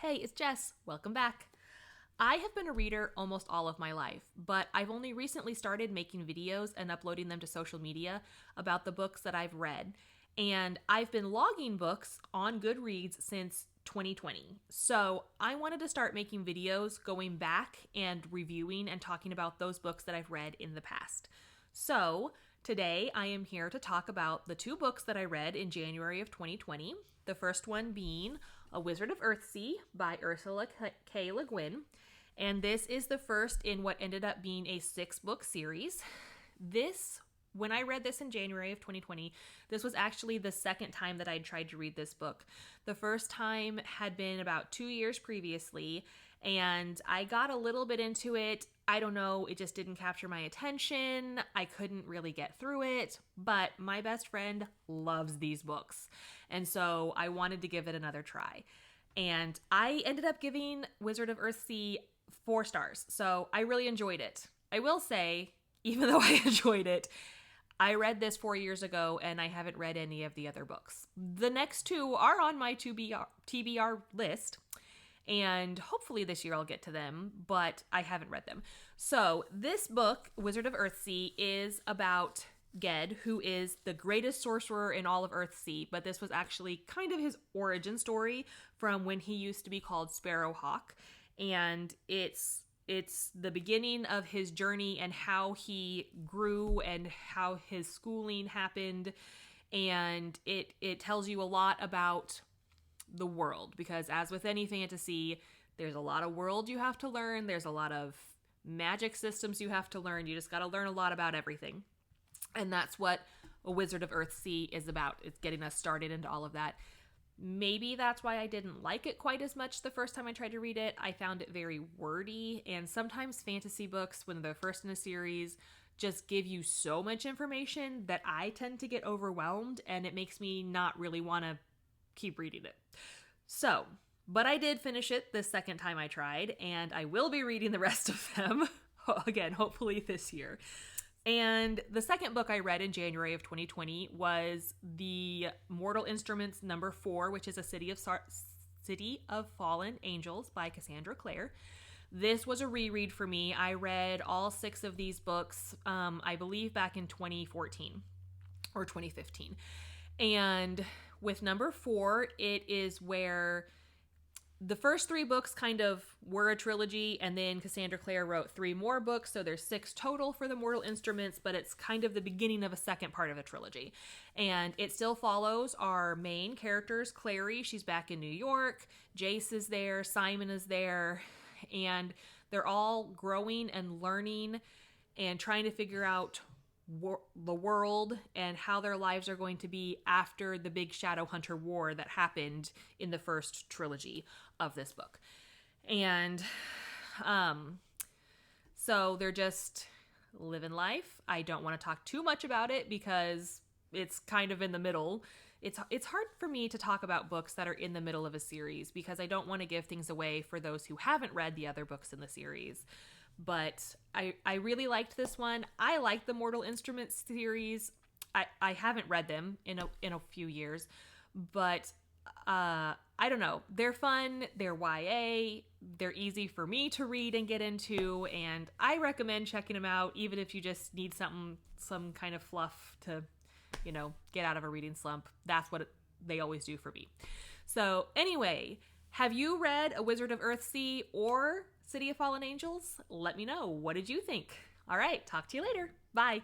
Hey, it's Jess. Welcome back. I have been a reader almost all of my life, but I've only recently started making videos and uploading them to social media about the books that I've read. And I've been logging books on Goodreads since 2020. So I wanted to start making videos going back and reviewing and talking about those books that I've read in the past. So today I am here to talk about the two books that I read in January of 2020. The first one being A Wizard of Earthsea by Ursula K. Le Guin. And this is the first in what ended up being a 6-book series. When I read this in January of 2020, this was actually the second time that I'd tried to read this book. The first time had been about 2 years previously, and I got a little bit into it. I don't know, it just didn't capture my attention. I couldn't really get through it, but my best friend loves these books. And so I wanted to give it another try. And I ended up giving Wizard of Earthsea 4 stars. So I really enjoyed it. I will say, even though I enjoyed it, I read this 4 years ago and I haven't read any of the other books. The next two are on my TBR list, and hopefully this year I'll get to them, but I haven't read them. So this book, Wizard of Earthsea, is about Ged, who is the greatest sorcerer in all of Earthsea, but this was actually kind of his origin story from when he used to be called Sparrowhawk, and it's the beginning of his journey and how he grew and how his schooling happened, and it tells you a lot about the world, because as with any fantasy, there's a lot of world you have to learn, there's a lot of magic systems you have to learn, you just got to learn a lot about everything. And that's what A Wizard of Earthsea is about. It's getting us started into all of that. Maybe that's why I didn't like it quite as much the first time I tried to read it. I found it very wordy, and sometimes fantasy books, when they're first in a series, just give you so much information that I tend to get overwhelmed, and it makes me not really want to keep reading it. So, but I did finish it the second time I tried, and I will be reading the rest of them, again, hopefully this year. And the second book I read in January of 2020 was The Mortal Instruments number 4, which is a City of Fallen Angels by Cassandra Clare. This was a reread for me. I read all 6 of these books, I believe back in 2014 or 2015. And with number 4, it is where the first 3 books kind of were a trilogy, and then Cassandra Clare wrote 3 more books, so there's 6 total for the Mortal Instruments, but it's kind of the beginning of a second part of a trilogy. And it still follows our main characters. Clary, she's back in New York, Jace is there, Simon is there, and they're all growing and learning and trying to figure out the world and how their lives are going to be after the big Shadowhunter War that happened in the first trilogy of this book. And so they're just living life. I don't want to talk too much about it because it's kind of in the middle. It's hard for me to talk about books that are in the middle of a series because I don't want to give things away for those who haven't read the other books in the series. But I really liked this one. I like the Mortal Instruments series. I haven't read them in a few years, but I don't know. They're fun. They're YA. They're easy for me to read and get into, and I recommend checking them out, even if you just need some kind of fluff to, get out of a reading slump. That's what they always do for me. So anyway, have you read A Wizard of Earthsea or City of Fallen Angels? Let me know. What did you think? All right, talk to you later. Bye.